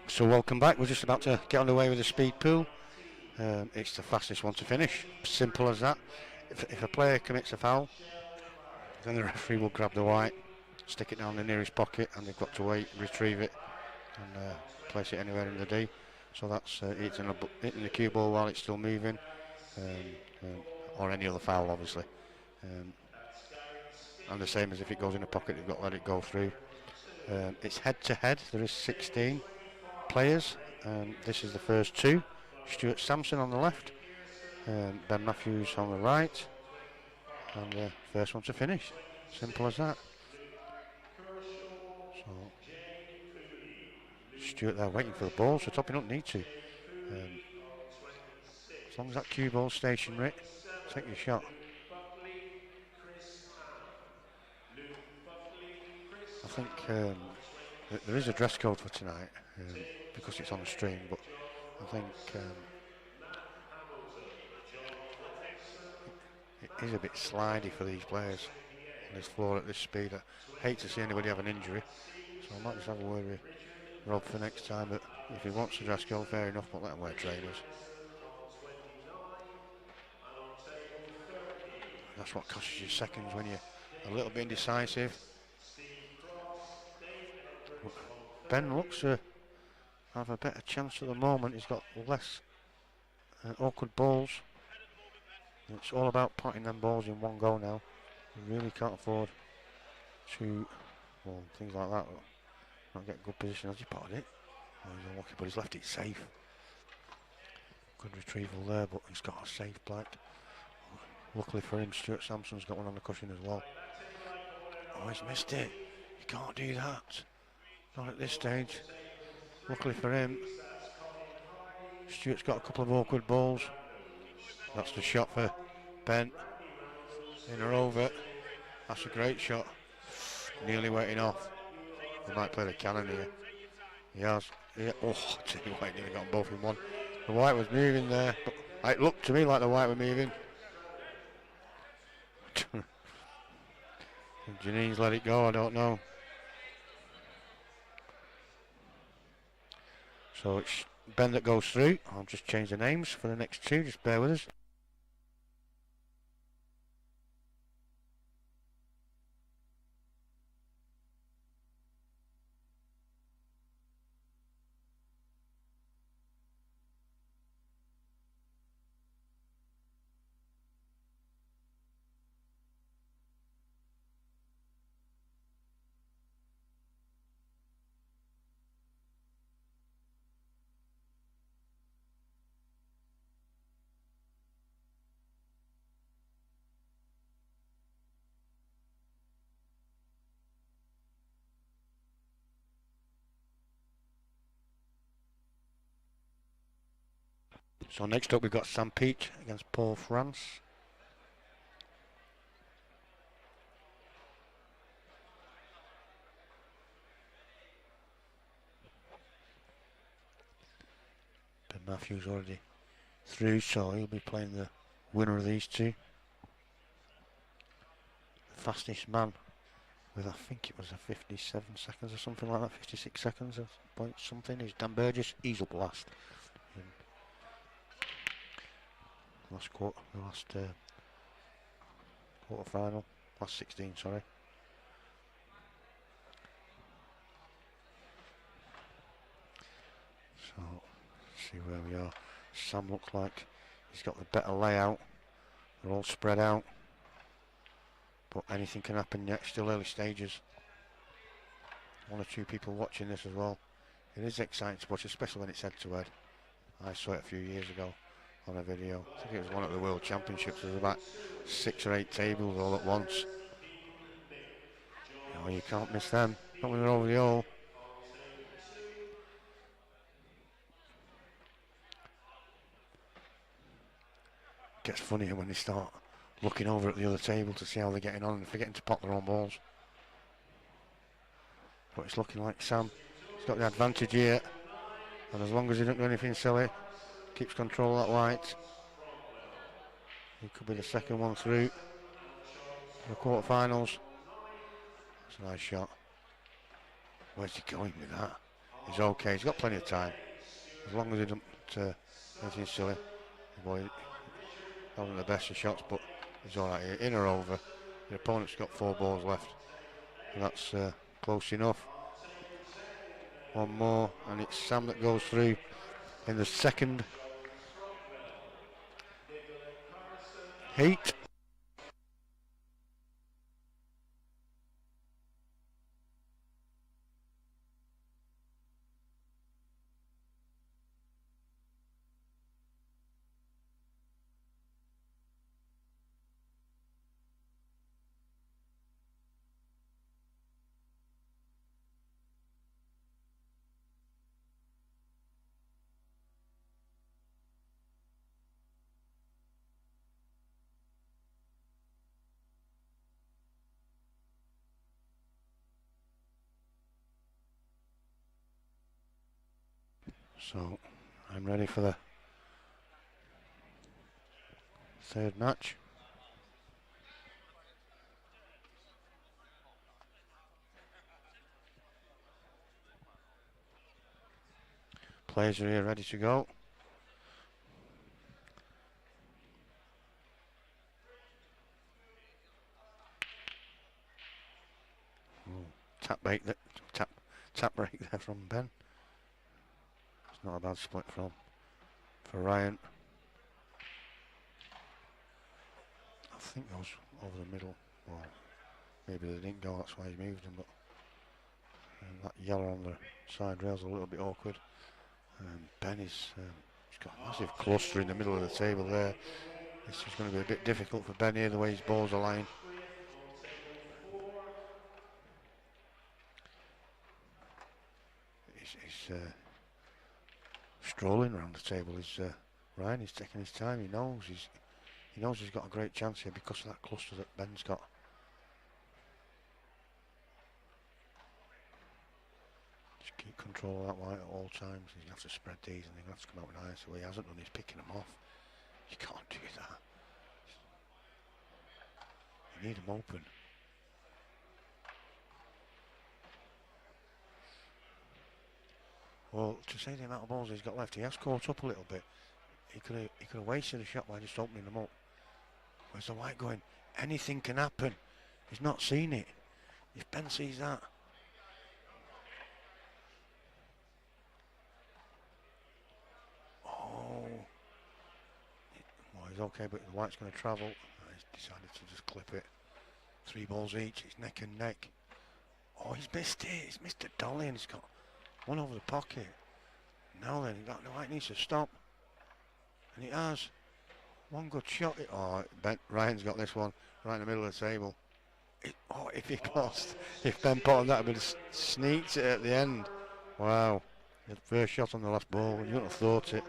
So welcome back. We're just about to get underway with the speed pool. It's the fastest one to finish. Simple as that. If a player commits a foul, then the referee will grab the white, stick it down the nearest pocket, and they've got to wait, retrieve it, and place it anywhere in the D. So that's hitting the cue ball while it's still moving, or any other foul, obviously. And the same as if it goes in a pocket, they've got to let it go through. It's head-to-head. There is 16 players. This is the first two. Stuart Sampson on the left, Ben Matthews on the right, and the first one to finish. Simple as that. So Stuart there waiting for the ball, so Toppy don't need to. As long as that cue ball's stationary, take your shot. I think there is a dress code for tonight because it's on the stream, but I think it is a bit slidey for these players on this floor at this speed. I hate to see anybody have an injury, so I might just have a word with Rob for next time, but if he wants a dress code, fair enough, but let him wear trainers. That's what costs you seconds when you're a little bit indecisive. Ben looks to have a better chance at the moment. He's got less awkward balls. It's all about potting them balls in one go now. You really can't afford to, well, things like that, not get good position. Has he potted it? Oh, he's unlucky, but he's left it safe. Good retrieval there, but he's got a safe black. Luckily for him, Stuart Sampson's got one on the cushion as well. Oh, he's missed it. You can't do that. Not at this stage. Luckily for him, Stuart's got a couple of awkward balls. That's the shot for Ben. In or over. That's a great shot. Nearly waiting off. He might play the cannon here. He has. Yeah. Oh, I tell you what, he nearly got both in one. The white was moving there, but it looked to me like the white were moving. Janine's let it go, I don't know. So it's Ben that goes through. I'll just change the names for the next two, just bear with us. So next up we've got Sam Peach against Paul France. Ben Matthews already through, so he'll be playing the winner of these two. The fastest man with, I think it was a 57 seconds or something like that, 56 seconds or point something, is Dan Burgess. He's up last. Last quarter final, last 16, sorry. So, see where we are. Sam looks like he's got the better layout. They're all spread out, but anything can happen yet. Still early stages. One or two people watching this as well. It is exciting to watch, especially when it's head to head. I saw it a few years ago on a video. I think it was one at the World Championships. There was about 6 or 8 tables all at once. Oh, you can't miss them. Not when they're over the hole. Gets funnier when they start looking over at the other table to see how they're getting on and forgetting to pot their own balls. But it's looking like Sam has got the advantage here, and as long as he doesn't do anything silly, keeps control of that white, he could be the second one through the quarterfinals. That's a nice shot. Where's he going with that? he's okay. He's got plenty of time. As long as he doesn't anything silly. Boy, having the best of shots, but he's alright. In or over. The opponent's got 4 balls left. And that's close enough. One more, and it's Sam that goes through in the second heat. So I'm ready for the third match. Players are here ready to go. Tap break there from Ben. It's not a bad split for Ryan. I think those over the middle. Well, maybe they didn't go, that's why he moved them. But that yellow on the side rail's a little bit awkward. Ben is he's got a massive cluster in the middle of the table there. This is going to be a bit difficult for Ben here, the way his balls are lying. He's strolling around the table. Ryan. He's taking his time. He knows he's got a great chance here because of that cluster that Ben's got. Just keep control of that white at all times. You have to spread these, and he has to come out with ice. So he hasn't done. He's picking them off. You can't do that. You need them open. Well, to say the amount of balls he's got left, he has caught up a little bit. He could have wasted a shot by just opening them up. Where's the white going? Anything can happen. He's not seen it. If Ben sees that. Oh. Well, he's okay, but the white's going to travel. He's decided to just clip it. 3 balls each. It's neck and neck. Oh, he's missed it. He's missed it, dolly, and he's got one over the pocket. Now then, the white needs to stop. And he has. One good shot. Ryan's got this one right in the middle of the table. If Ben potted that, would have sneaked it at the end. Wow. His first shot on the last ball, you wouldn't have thought it.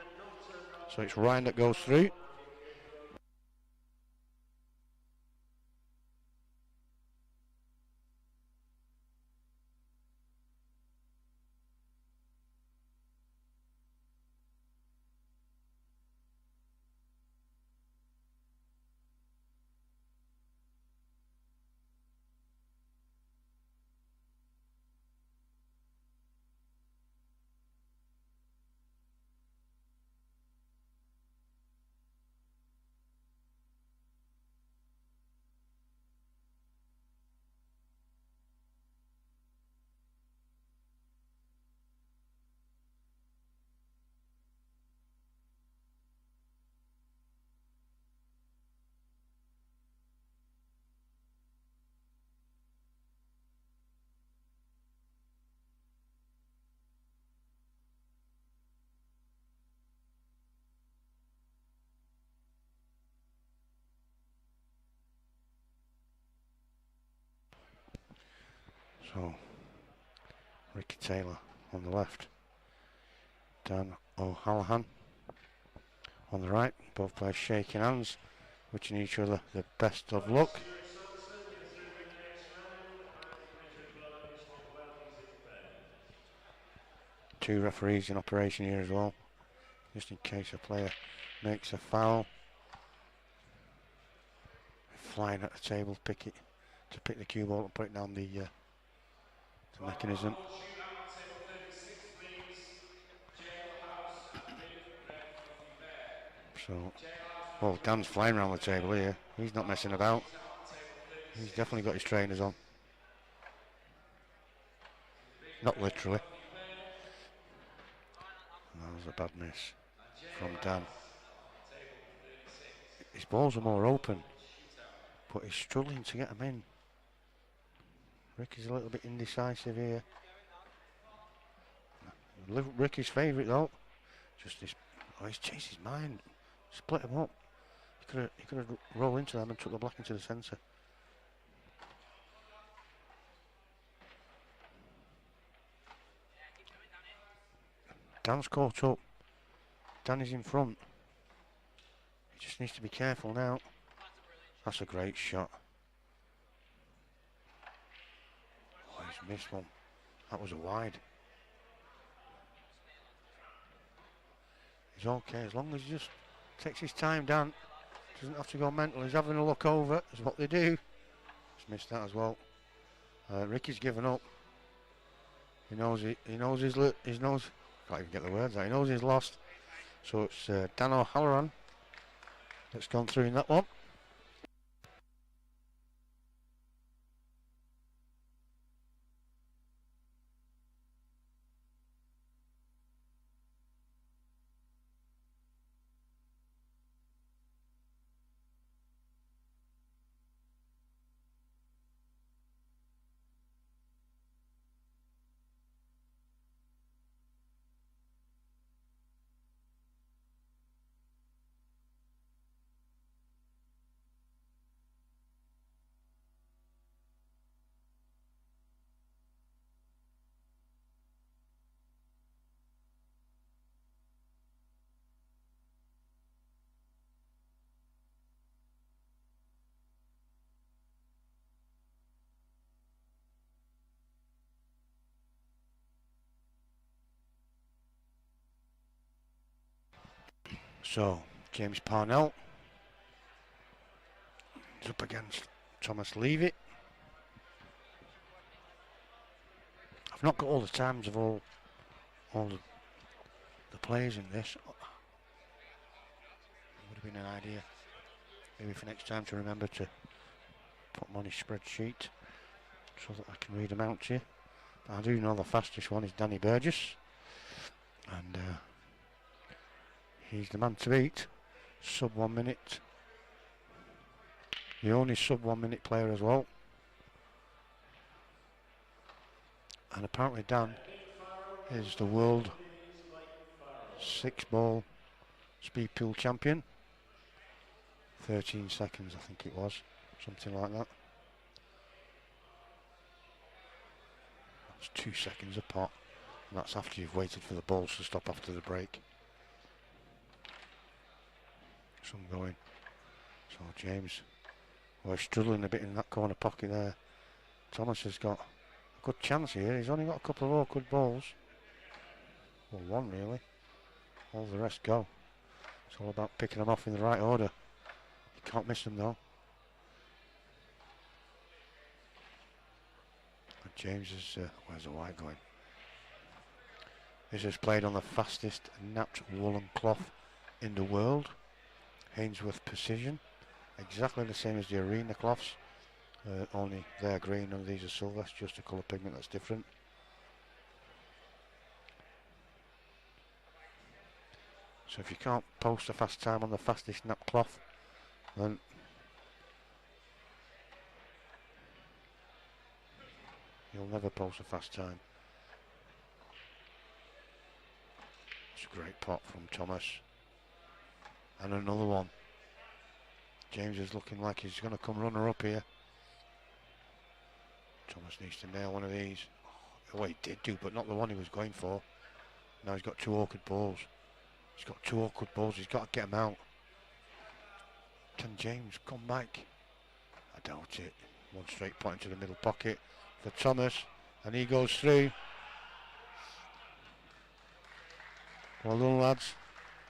So it's Ryan that goes through. So, Ricky Taylor on the left, Dan O Halahan on the right, both players shaking hands, wishing each other the best of luck. Two referees in operation here as well, just in case a player makes a foul. Flying at the table, pick the cue ball and put it down the mechanism. So, well, Dan's flying around the table here. He's not messing about. He's definitely got his trainers on. Not literally. That was a bad miss from Dan. His balls are more open, but he's struggling to get them in. Ricky's a little bit indecisive here. Ricky's favourite though. Just this. Oh, he's changed his mind. Split them up. He could have rolled into them and took the black into the centre. Dan's caught up. Dan is in front. He just needs to be careful now. That's a great shot. Oh, he's missed one. That was a wide. He's okay as long as he just takes his time down. Doesn't have to go mental. He's having a look over. Is what they do. He's missed that as well. Ricky's given up. He knows it. He knows his. He knows. Can't even get the words out. He knows he's lost. So it's Dan O Halahan that's gone through in that one. So James Parnell is up against Thomas Levy. I've not got all the times of all the players in this. It would have been an idea maybe for next time to remember to put them on his spreadsheet so that I can read them out to you. But I do know the fastest one is Danny Burgess, and he's the man to beat. Sub 1 minute. The only sub 1 minute player as well. And apparently Dan is the world 6-ball speed pool champion. 13 seconds I think it was. Something like that. That's 2 seconds a pot. And that's after you've waited for the balls to stop after the break. Some going. So James, we're struggling a bit in that corner pocket there. Thomas has got a good chance here. He's only got a couple of awkward balls. Well, one really. All the rest go. It's all about picking them off in the right order. You can't miss them though. And James is, where's the white going? This is played on the fastest napped woolen cloth in the world. Hainsworth Precision, exactly the same as the arena cloths, only they're green and these are silver. It's just a colour pigment that's different. So if you can't post a fast time on the fastest nap cloth, then you'll never post a fast time. It's a great pot from Thomas. And another one. James is looking like he's going to come runner up here. Thomas needs to nail one of these. Oh, he did do, but not the one he was going for. Now he's got 2 awkward balls. He's got 2 awkward balls. He's got to get them out. Can James come back? I doubt it. One straight pot into the middle pocket for Thomas. And he goes through. Well done, lads.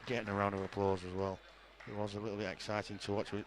Getting a round of applause as well. It was a little bit exciting to watch it.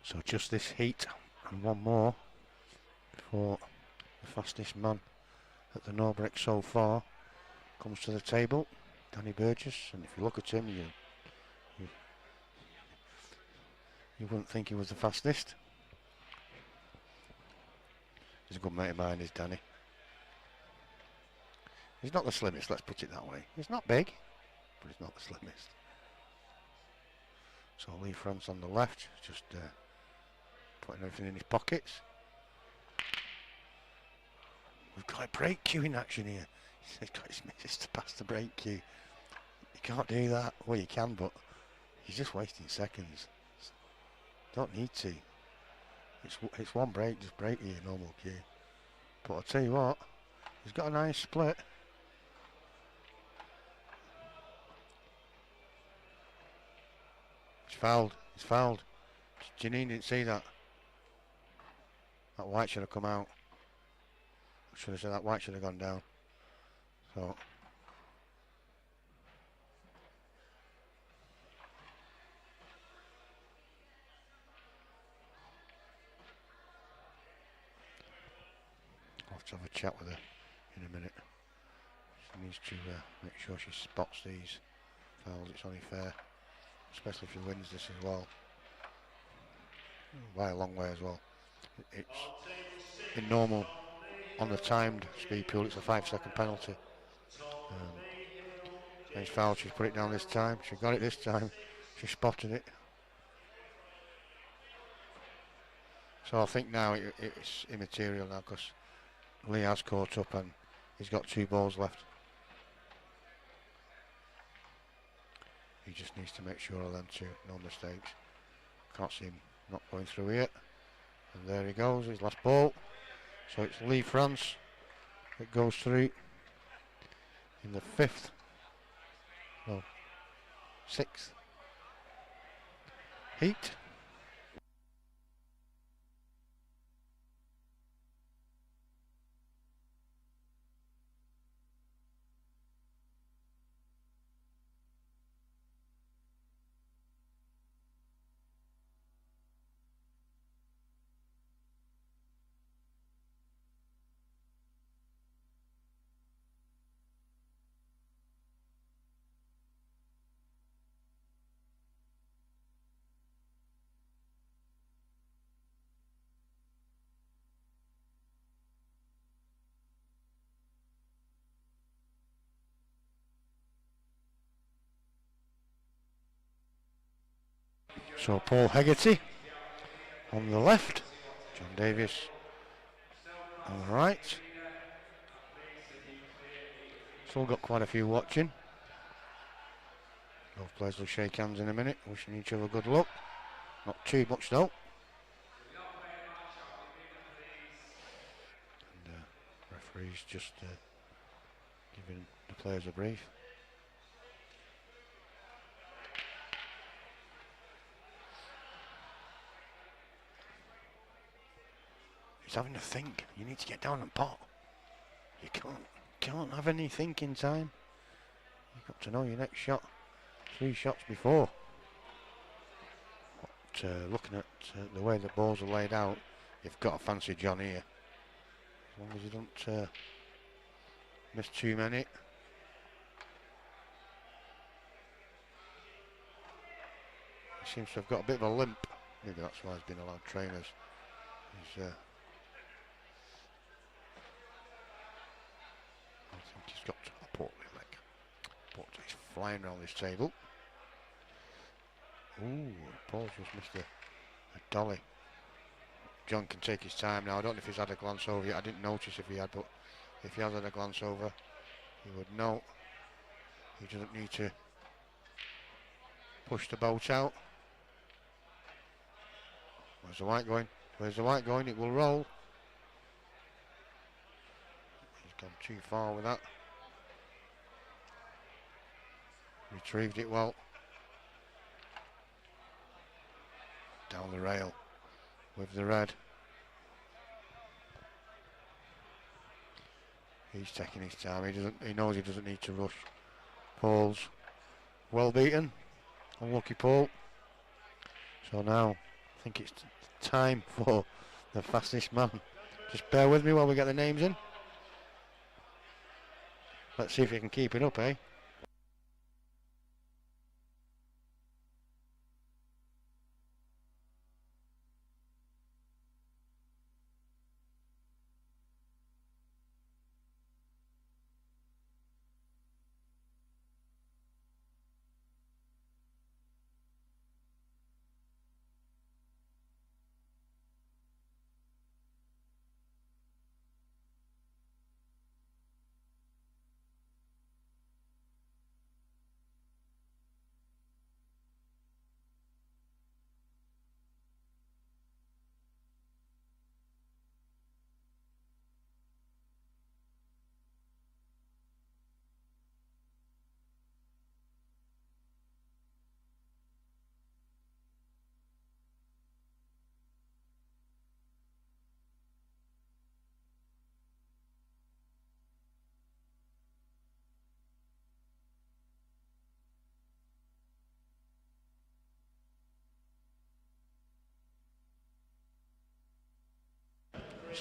So just this heat and one more before the fastest man at the Norbreak so far comes to the table, Danny Burgess. And if you look at him, you wouldn't think he was the fastest. He's a good mate of mine, is Danny. He's not the slimmest, let's put it that way. He's not big, but he's not the slimmest. So Lee France on the left, just putting everything in his pockets. We've got a break cue in action here. He's got his missus to pass the break cue. You can't do that. Well, you can, but he's just wasting seconds. Don't need to. It's one break, just break your normal cue. But I'll tell you what, he's got a nice split. He's fouled. Janine didn't see that. That white should have come out. I should have said that white should have gone down. So I'll have to have a chat with her in a minute. She needs to make sure she spots these fouls. It's only fair, especially if she wins this as well. By a long way as well. It's in normal on the timed speed pool. It's a 5-second penalty. She's fouled. She's put it down this time. She got it this time. She spotted it. So I think now it's immaterial now because Lee has caught up and he's got 2 balls left. He just needs to make sure of them 2, no mistakes. Can't see him not going through here. And there he goes, his last ball. So it's Lee France that goes through in the 6th heat. So Paul Hegarty on the left, John Davis on the right. Still got quite a few watching. Both players will shake hands in a minute, wishing each other good luck. Not too much though. And referee's just giving the players a brief. He's having to think. You need to get down and pot. You can't have any thinking time. You've got to know your next shot 3 shots before. But looking at the way the balls are laid out, you've got to fancy John here. As long as you don't miss too many. He seems to have got a bit of a limp. Maybe that's why he's been allowed trainers. He's I think he's got a portly leg. But he's flying around this table. Ooh, Paul's just missed a dolly. John can take his time now. I don't know if he's had a glance over yet. I didn't notice if he had, but if he has had a glance over, he would know. He doesn't need to push the boat out. Where's the white going? Where's the white going? It will roll. He's gone too far with that. Retrieved it well. Down the rail with the red. He's taking his time. He knows he doesn't need to rush. Paul's well beaten. Unlucky Paul. So now think it's time for the fastest man. Just bear with me while we get the names in. Let's see if you can keep it up, eh?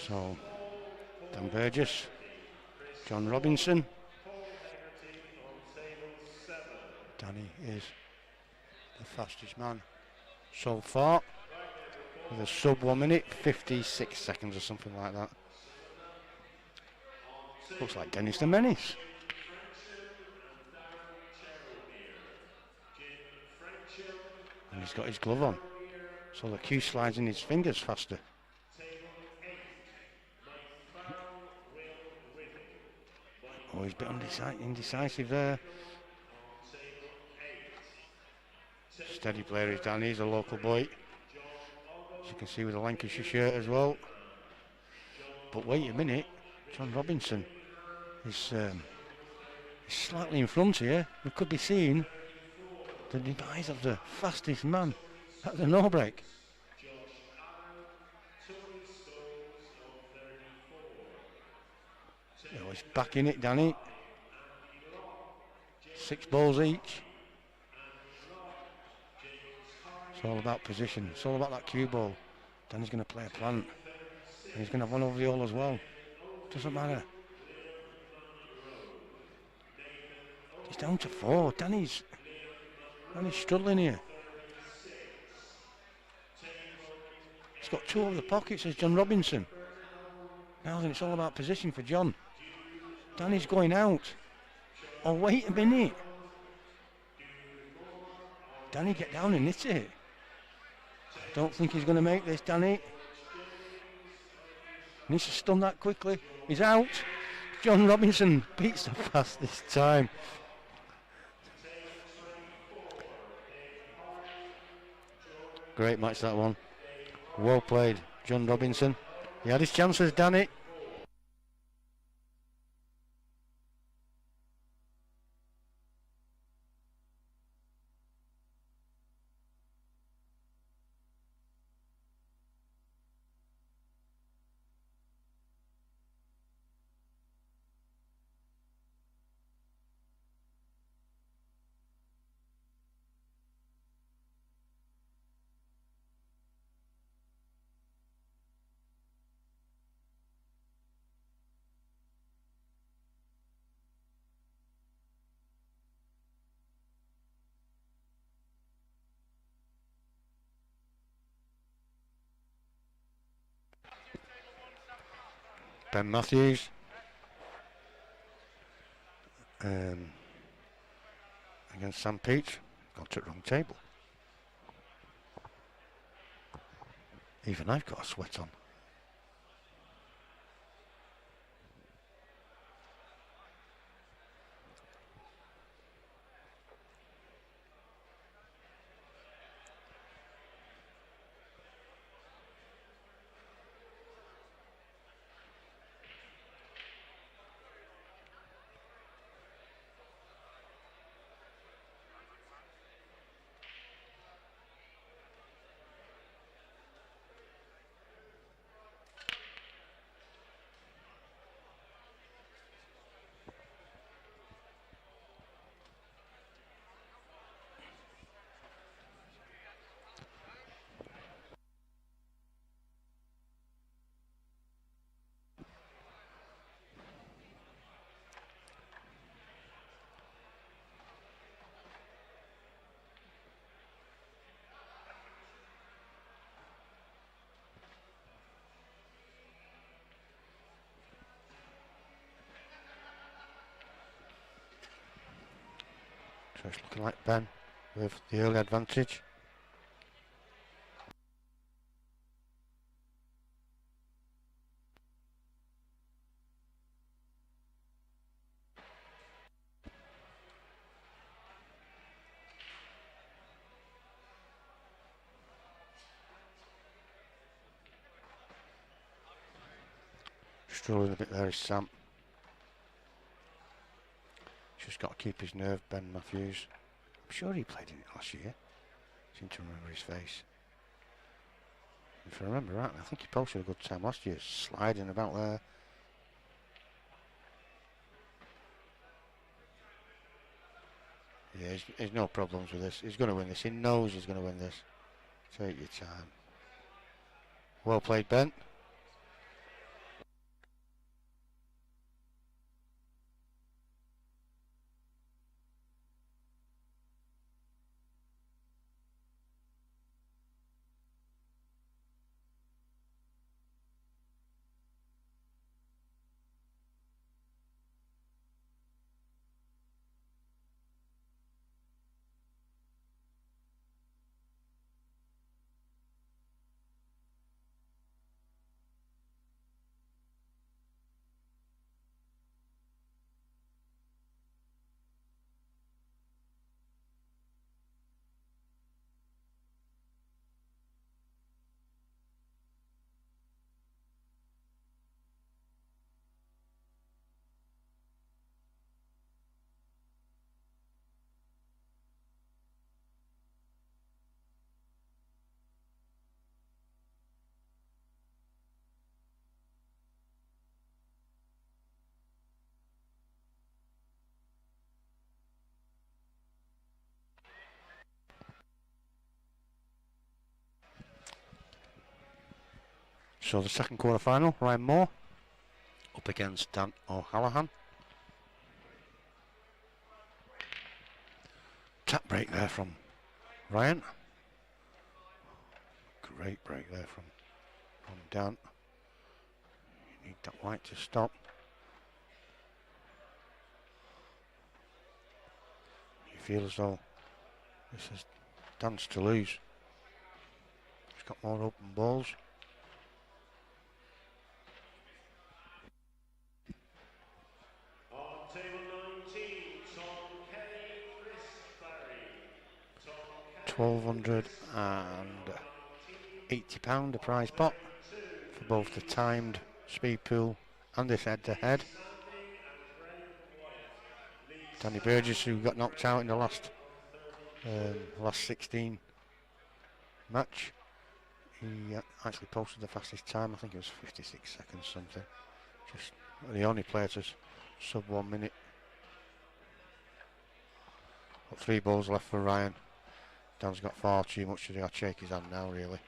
So, Dan Burgess, John Robinson. Danny is the fastest man so far, with a sub 1 minute, 56 seconds or something like that. Looks like Dennis the Menace. And he's got his glove on, so the cue slides in his fingers faster. Oh, he's a bit indecisive there. Steady player is Danny, he's a local boy. As you can see with the Lancashire shirt as well. But wait a minute, John Robinson is slightly in front here. We could be seeing the demise of the fastest man at the no break. Oh, he's back in it, Danny. 6 balls each. It's all about position. It's all about that cue ball. Danny's going to play a plant. And he's going to have one over the hole as well. Doesn't matter. He's down to 4. Danny's struggling here. He's got 2 over the pockets as John Robinson. Now then, it's all about position for John. Danny's going out. Oh, wait a minute. Danny, get down and hit it. I don't think he's going to make this, Danny. Needs to stun that quickly. He's out. John Robinson beats the fastest time. Great match, that one. Well played, John Robinson. He had his chances, Danny. Ben Matthews against Sam Peach. Got to the wrong table. Even I've got a sweat on. So it's looking like Ben with the early advantage. Struggling a bit there is Sam. Just got to keep his nerve, Ben Matthews. I'm sure he played in it last year. Seem to remember his face. If I remember right, I think he posted a good time last year, sliding about there. Yeah, there's no problems with this. He's going to win this. He knows he's going to win this. Take your time. Well played, Ben. So the second quarter final, Ryan Moore up against Dan O Halahan. Tap break there from Ryan. Great break there from Dan. You need that white to stop. You feel as though this is Dan's to lose. He's got more open balls. On table 19, Tom Kelly, Chris Barry. £1,280 the prize pot for both the timed speed pool and this head-to-head. Danny Burgess, who got knocked out in the last 16 match, he actually posted the fastest time. I think it was 56 seconds something. Just the only player to sub 1 minute. Got 3 balls left for Ryan. Dan's got far too much to do. I'd shake his hand now, really.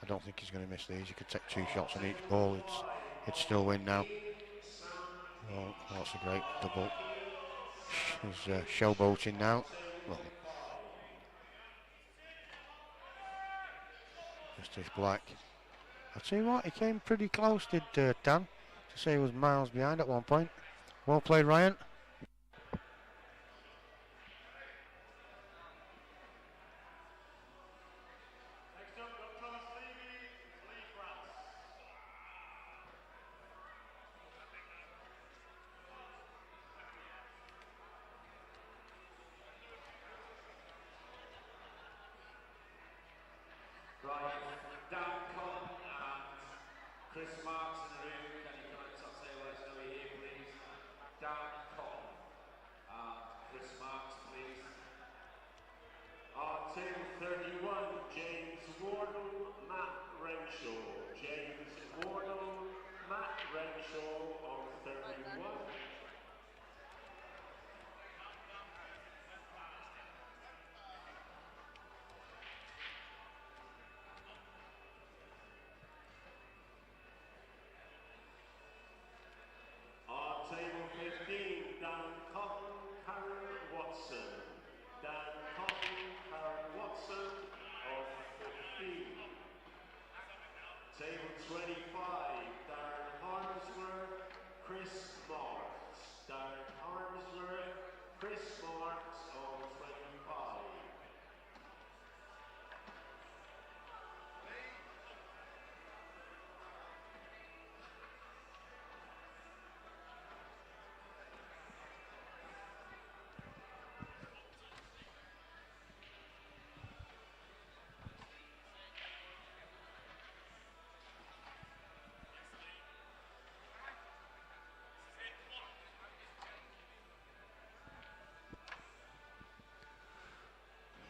I don't think he's going to miss these. He could take 2 shots on each ball. He'd still win now. Oh, that's a great double. He's showboating now. Well, just his black. I'll tell you what, he came pretty close, did Dan, to say he was miles behind at one point. Well played, Ryan.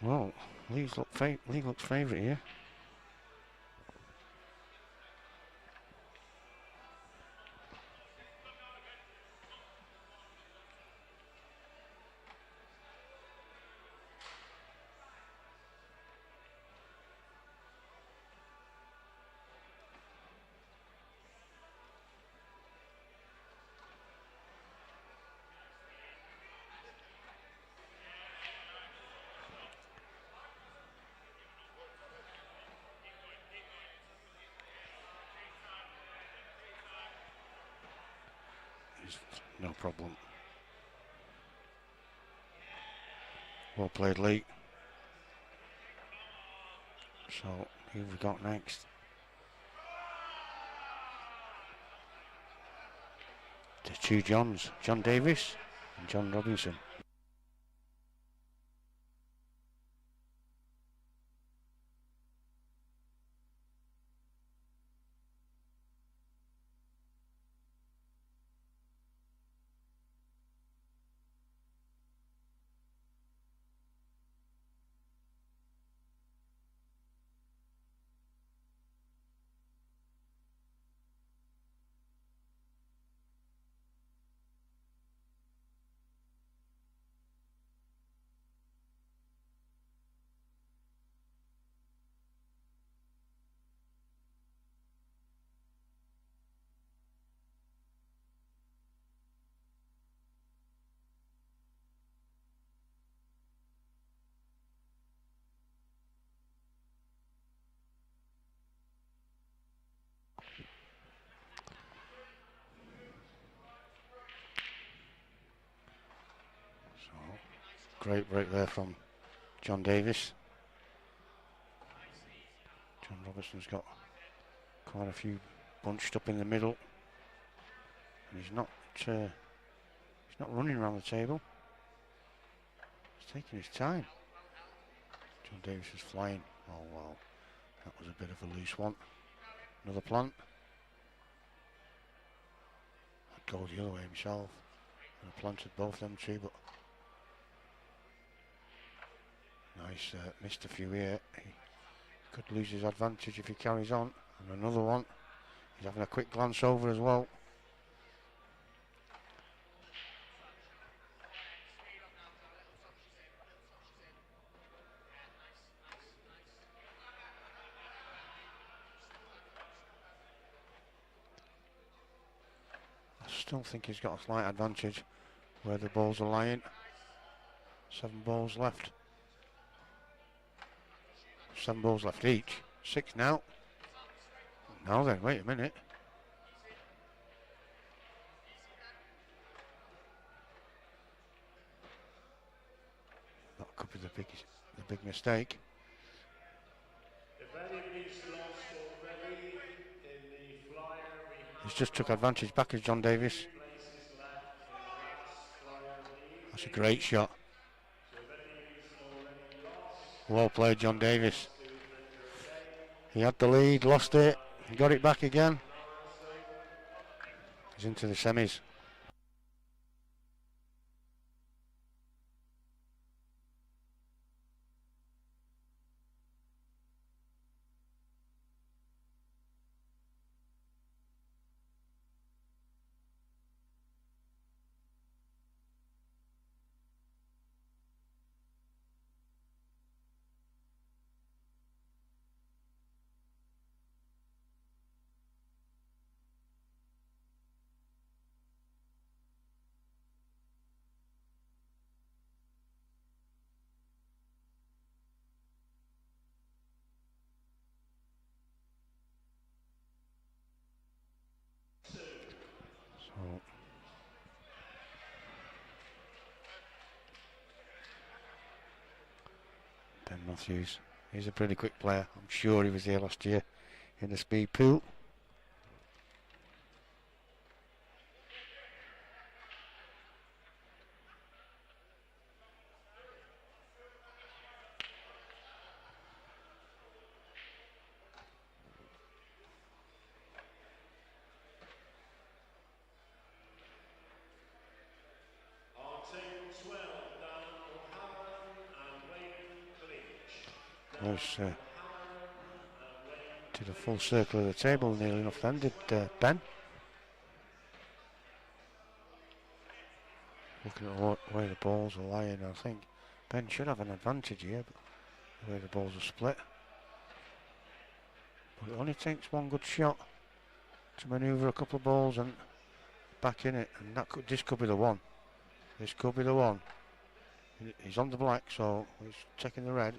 Well, League looks favourite here. No problem. Well played, Lee. So, who have we got next? The two Johns, John Davis and John Robinson. So, great break there from John Davis. John Robertson's got quite a few bunched up in the middle, and he's not running around the table. He's taking his time. John Davis is flying. Oh wow, that was a bit of a loose one. Another plant. I'd go the other way himself. And I planted both them two, but nice, missed a few here. He could lose his advantage if he carries on. And another one. He's having a quick glance over as well. I still think he's got a slight advantage where the balls are lying. 7 balls left. 7 balls left each. 6 now. Now then, wait a minute. That could be the big mistake. He's just took advantage back as John Davis. That's a great shot. Well played, John Davis. He had the lead, lost it, he got it back again. He's into the semis. Ben Matthews, he's a pretty quick player. I'm sure he was here last year in the speed pool. Lewis did a full circle of the table nearly enough then, did Ben. Looking at the way the balls are lying, I think Ben should have an advantage here, but the way the balls are split. But it only takes one good shot to manoeuvre a couple of balls and back in it, and this could be the one. This could be the one. He's on the black, so he's taking the red.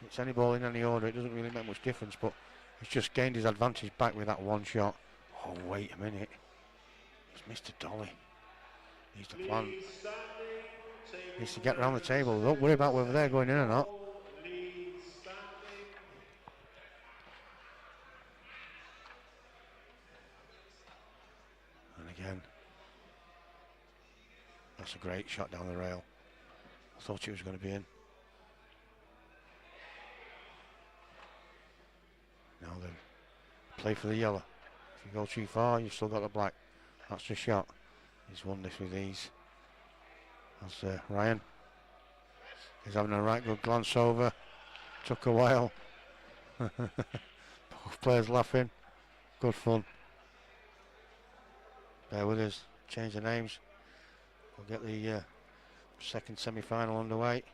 It's any ball in any order, it doesn't really make much difference, but he's just gained his advantage back with that one shot. Oh, wait a minute. It's Mr. Dolly. Needs to plan. Needs to get round the table. Don't worry about whether they're going in or not. And again, that's a great shot down the rail. I thought it was going to be in. Now then, play for the yellow. If you go too far, you've still got the black. That's the shot. He's won this with ease. That's Ryan. He's having a right good glance over. Took a while. Both players laughing. Good fun. Bear with us. Change the names. We'll get the second semi-final underway.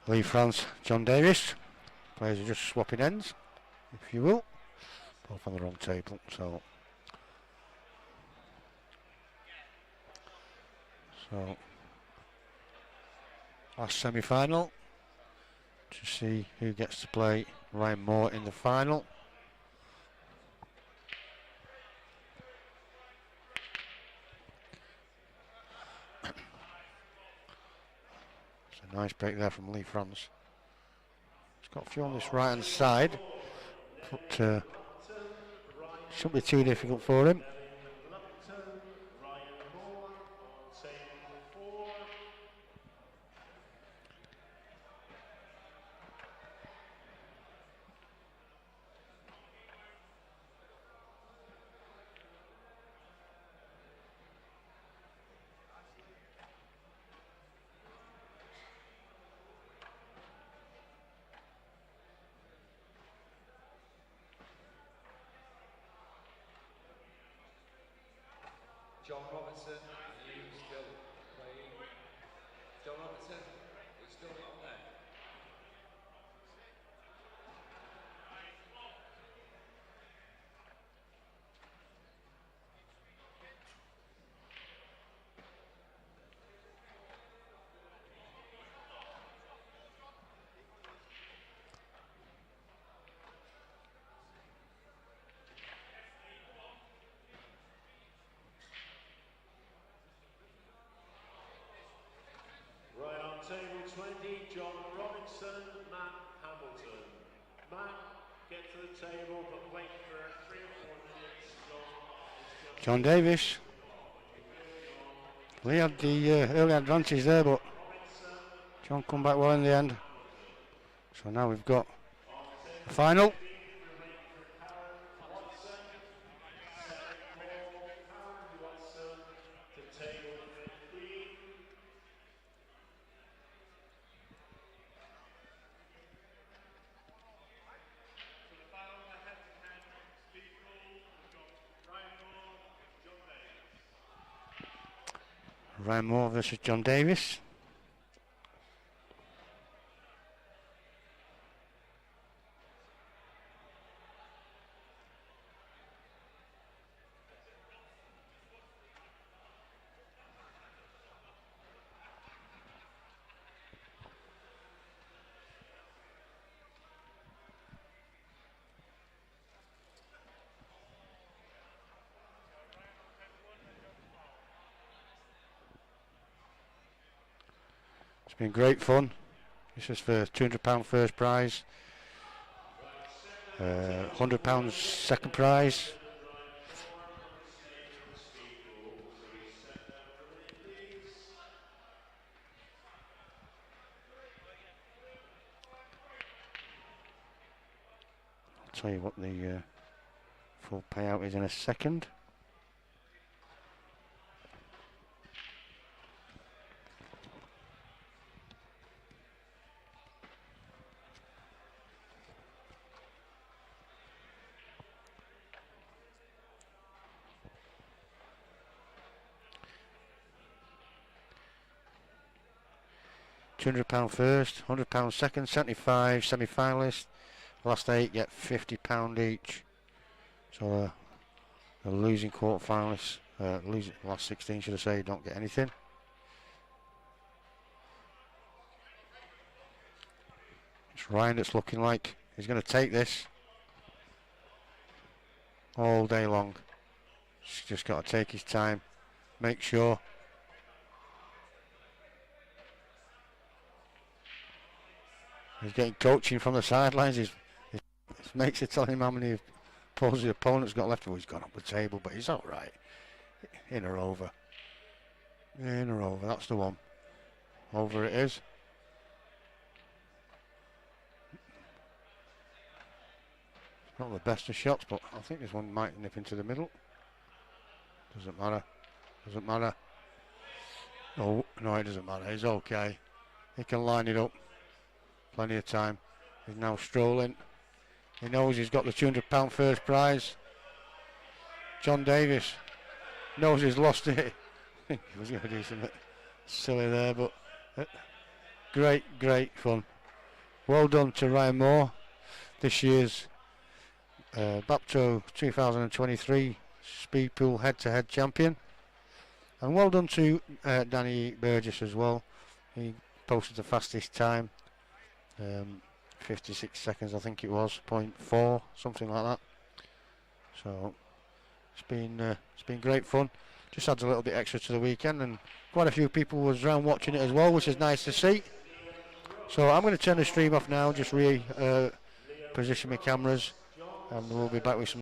Lee France, John Davis. Players are just swapping ends, if you will. Both on the wrong table, so last semi-final to see who gets to play Ryan Moore in the final. It's a nice break there from Lee France. He's got a few on this right hand side, but shouldn't be too difficult for him. John Robertson, are you still playing? John Robertson, are you still on there? Table 20, John Robertson, Matt Hamilton. Matt, get to the table, but wait for 3 or 4 minutes. John Davis. Lee had the early advantage there, but John come back well in the end. So now we've got the final. Ryan Moore versus John Davis. been great fun. This is for £200 first prize, £100 second prize. I'll tell you what the full payout is in a second. £200 first, £100 second, 75 semi-finalists. Last 8 get £50 each. So the losing quarter-finalists, last 16 should I say, don't get anything. It's Ryan that's looking like he's going to take this all day long. He's just got to take his time, make sure. He's getting coaching from the sidelines. His mates are telling him how many pulls the opponent's got left. Oh, he's gone up the table, but he's all right. In or over. In or over. That's the one. Over it is. Not the best of shots, but I think this one might nip into the middle. Doesn't matter. Doesn't matter. Oh, no, it doesn't matter. He's okay. He can line it up. Plenty of time. He's now strolling. He knows he's got the £200 first prize. John Davis knows he's lost it. I think he was going to do something silly there, but great fun. Well done to Ryan Moore, this year's BAPTO 2023 Speed Pool head-to-head champion. And well done to Danny Burgess as well. He posted the fastest time. 56 seconds I think it was, 0.4, something like that. So it's been great fun. Just adds a little bit extra to the weekend, and quite a few people was around watching it as well, which is nice to see. So I'm going to turn the stream off now, just position my cameras, and we'll be back with some